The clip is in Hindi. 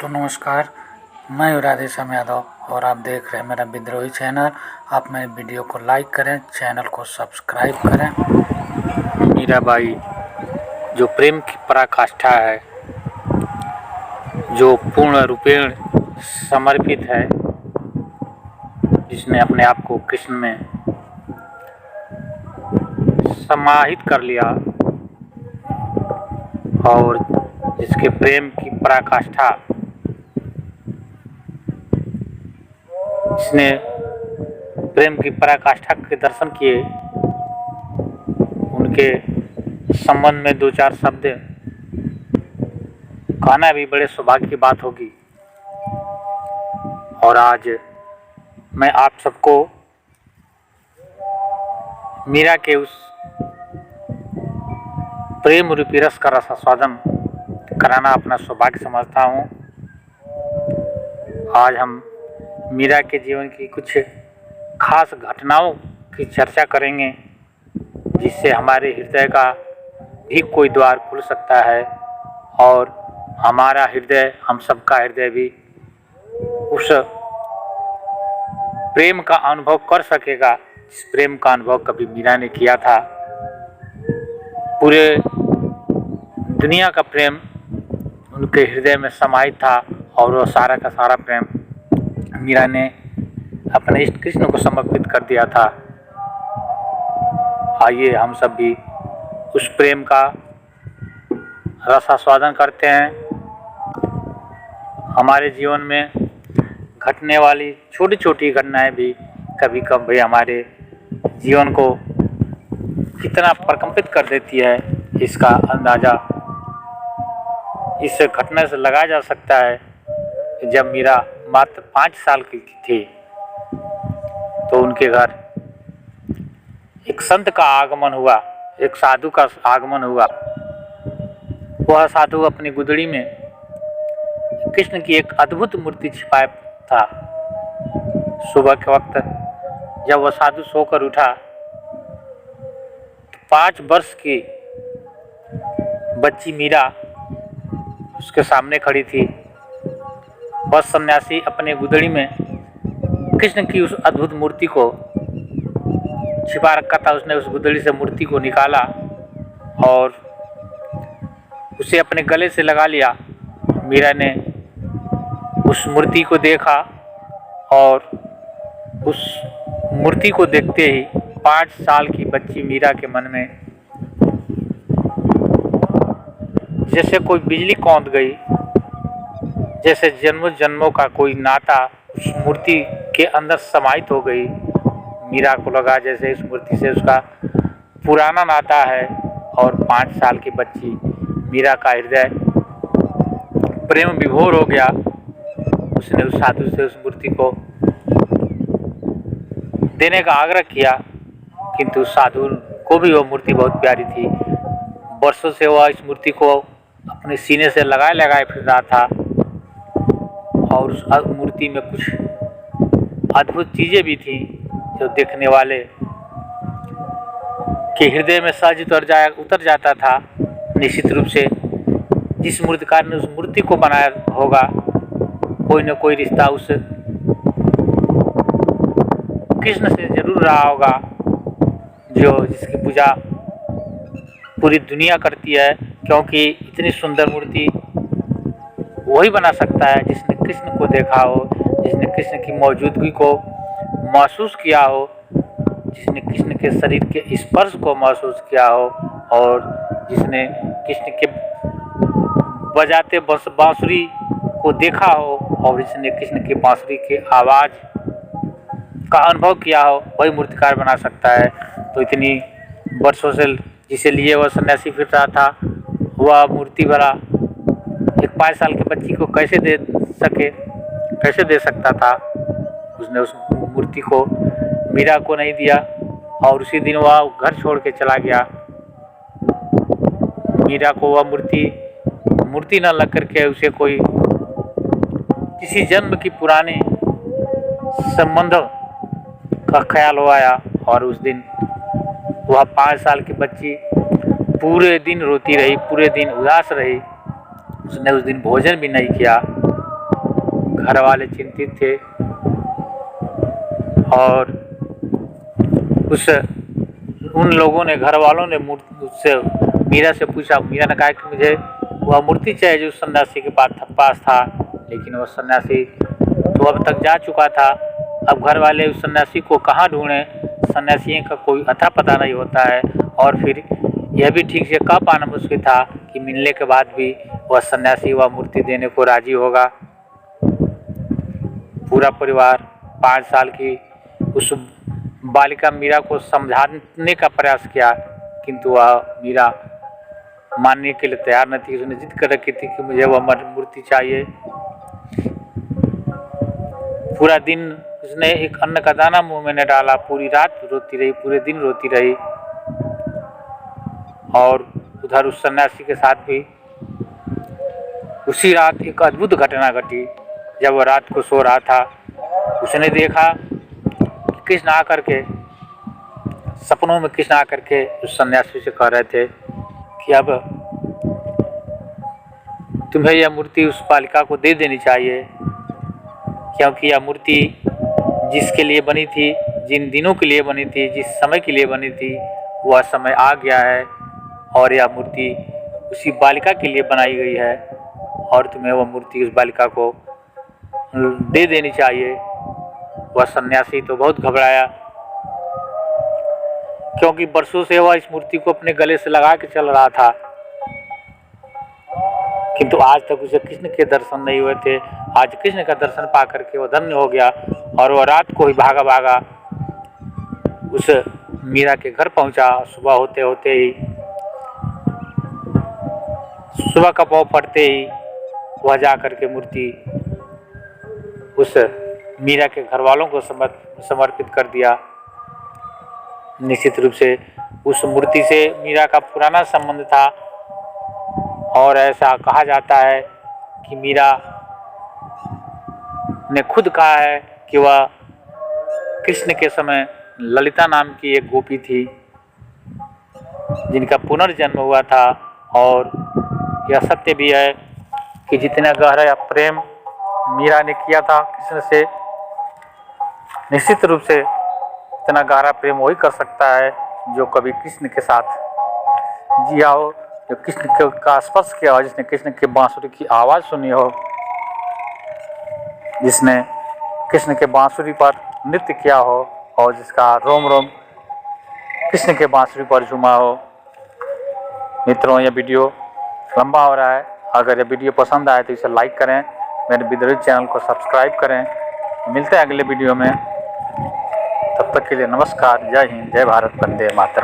तो नमस्कार, मैं हूँ राधेश्याम यादव और आप देख रहे हैं मेरा विद्रोही चैनल। आप मेरे वीडियो को लाइक करें, चैनल को सब्सक्राइब करें। मीराबाई जो प्रेम की पराकाष्ठा है, जो पूर्ण रूपेण समर्पित है, जिसने अपने आप को कृष्ण में समाहित कर लिया और जिसके प्रेम की पराकाष्ठा, जिसने प्रेम की पराकाष्ठा के दर्शन किए, उनके संबंध में दो चार शब्द कहना भी बड़े सौभाग्य की बात होगी। और आज मैं आप सबको मीरा के उस प्रेम रूपी रस का रसास्वादन कराना अपना सौभाग्य समझता हूँ। आज हम मीरा के जीवन की कुछ खास घटनाओं की चर्चा करेंगे, जिससे हमारे हृदय का भी कोई द्वार खुल सकता है और हमारा हृदय, हम सबका हृदय भी उस प्रेम का अनुभव कर सकेगा जिस प्रेम का अनुभव कभी मीरा ने किया था। पूरे दुनिया का प्रेम उनके हृदय में समाहित था और वह सारा का सारा प्रेम मीरा ने अपने इष्ट कृष्ण को समर्पित कर दिया था। आइए हम सब भी उस प्रेम का रसास्वादन करते हैं। हमारे जीवन में घटने वाली छोटी छोटी घटनाएं भी कभी कभी हमारे जीवन को कितना प्रकंपित कर देती है, इसका अंदाज़ा इस घटना से लगाया जा सकता है। जब मीरा मात्र 5 साल की थी तो उनके घर एक संत का आगमन हुआ, एक साधु का आगमन हुआ। वह साधु अपनी गुदड़ी में कृष्ण की एक अद्भुत मूर्ति छिपाया था। सुबह के वक्त जब वह साधु सोकर उठा तो 5 वर्ष की बच्ची मीरा उसके सामने खड़ी थी। वह सन्यासी अपने गुदड़ी में कृष्ण की उस अद्भुत मूर्ति को छिपा रखा था। उसने उस गुदड़ी से मूर्ति को निकाला और उसे अपने गले से लगा लिया। मीरा ने उस मूर्ति को देखा और उस मूर्ति को देखते ही 5 साल की बच्ची मीरा के मन में जैसे कोई बिजली कौंध गई, जैसे जन्मों जन्मों का कोई नाता उस मूर्ति के अंदर समाहित हो गई। मीरा को लगा जैसे इस मूर्ति से उसका पुराना नाता है और 5 साल की बच्ची मीरा का हृदय प्रेम विभोर हो गया। उसने उस साधु से उस मूर्ति को देने का आग्रह किया, किंतु उस साधु को भी वह मूर्ति बहुत प्यारी थी। वर्षों से वह इस मूर्ति को अपने सीने से लगाए फिर रहा था और उस मूर्ति में कुछ अद्भुत चीज़ें भी थी जो देखने वाले के हृदय में सहज उतर जाता था। निश्चित रूप से जिस मूर्तिकार ने उस मूर्ति को बनाया होगा, कोई न कोई रिश्ता उस कृष्ण से जरूर रहा होगा, जो जिसकी पूजा पूरी दुनिया करती है, क्योंकि इतनी सुंदर मूर्ति वही बना सकता है जिसने कृष्ण को देखा हो, जिसने कृष्ण की मौजूदगी को महसूस किया हो, जिसने कृष्ण के शरीर के स्पर्श को महसूस किया हो और जिसने कृष्ण के बजाते बांसुरी को देखा हो और जिसने कृष्ण की बांसुरी के आवाज़ का अनुभव किया हो, वही मूर्तिकार बना सकता है। तो इतनी वर्षों से जिसे लिए वह सन्यासी फिर रहा था, वह मूर्ति भरा एक 5 साल की बच्ची को कैसे दे सकता था। उसने उस मूर्ति को मीरा को नहीं दिया और उसी दिन वह घर छोड़ के चला गया। मीरा को वह मूर्ति न लग करके उसे कोई किसी जन्म की पुराने संबंध का ख्याल हो आया और उस दिन वह 5 साल की बच्ची पूरे दिन रोती रही, पूरे दिन उदास रही। उसने उस दिन भोजन भी नहीं किया घर वाले चिंतित थे और उन लोगों ने, घर वालों ने उससे मीरा से पूछा। मीरा ने कहा कि मुझे वह मूर्ति चाहिए जो सन्यासी के पास था, लेकिन वह सन्यासी तो अब तक जा चुका था। अब घर वाले उस सन्यासी को कहाँ ढूंढें, सन्यासी का कोई अता पता नहीं होता है। और फिर यह भी ठीक से कह पाना मुश्किल था कि मिलने के बाद भी वह सन्यासी वह मूर्ति देने को राजी होगा। पूरा परिवार 5 साल की उस बालिका मीरा को समझाने का प्रयास किया, किंतु वह मीरा मानने के लिए तैयार न थी। उसने जिद कर रखी थी कि मुझे वह मूर्ति चाहिए। पूरा दिन उसने एक अन्न का दाना मुंह में न डाला, पूरी रात रोती रही, पूरे दिन रोती रही। और उधर उस सन्यासी के साथ भी उसी रात एक अद्भुत घटना घटी। जब वह रात को सो रहा था, उसने देखा कि कृष्ण आकर के, सपनों में कृष्ण आकर के उस सन्यासी से कह रहे थे कि अब तुम्हें यह मूर्ति उस बालिका को दे देनी चाहिए, क्योंकि यह मूर्ति जिसके लिए बनी थी, जिन दिनों के लिए बनी थी, जिस समय के लिए बनी थी, वह समय आ गया है और यह मूर्ति उसी बालिका के लिए बनाई गई है और तुम्हें वह मूर्ति उस बालिका को दे देनी चाहिए। वह सन्यासी तो बहुत घबराया, क्योंकि बरसों से वह इस मूर्ति को अपने गले से लगा के चल रहा था, किंतु आज तक उसे कृष्ण के दर्शन नहीं हुए थे। आज कृष्ण का दर्शन पाकर के वह धन्य हो गया और वह रात को ही भागा भागा उस मीरा के घर पहुंचा। सुबह होते होते ही, सुबह का पौ फटते ही वह जाकर के मूर्ति उस मीरा के घर वालों को समर्पित कर दिया। निश्चित रूप से उस मूर्ति से मीरा का पुराना संबंध था और ऐसा कहा जाता है कि मीरा ने खुद कहा है कि वह कृष्ण के समय ललिता नाम की एक गोपी थी जिनका पुनर्जन्म हुआ था। और यह सत्य भी है कि जितना गहरा प्रेम मीरा ने किया था कृष्ण से, निश्चित रूप से इतना गहरा प्रेम वही कर सकता है जो कभी कृष्ण के साथ जिया हो, जो कृष्ण का स्पर्श किया हो, जिसने कृष्ण के बांसुरी की आवाज़ सुनी हो, जिसने कृष्ण के बांसुरी पर नृत्य किया हो और जिसका रोम रोम कृष्ण के बांसुरी पर झूमा हो। मित्रों, यह वीडियो लंबा हो रहा है। अगर यह वीडियो पसंद आए तो इसे लाइक करें, मेरे विद्रोही चैनल को सब्सक्राइब करें। मिलते हैं अगले वीडियो में, तब तक के लिए नमस्कार, जय हिंद, जय भारत, वंदे मातरम।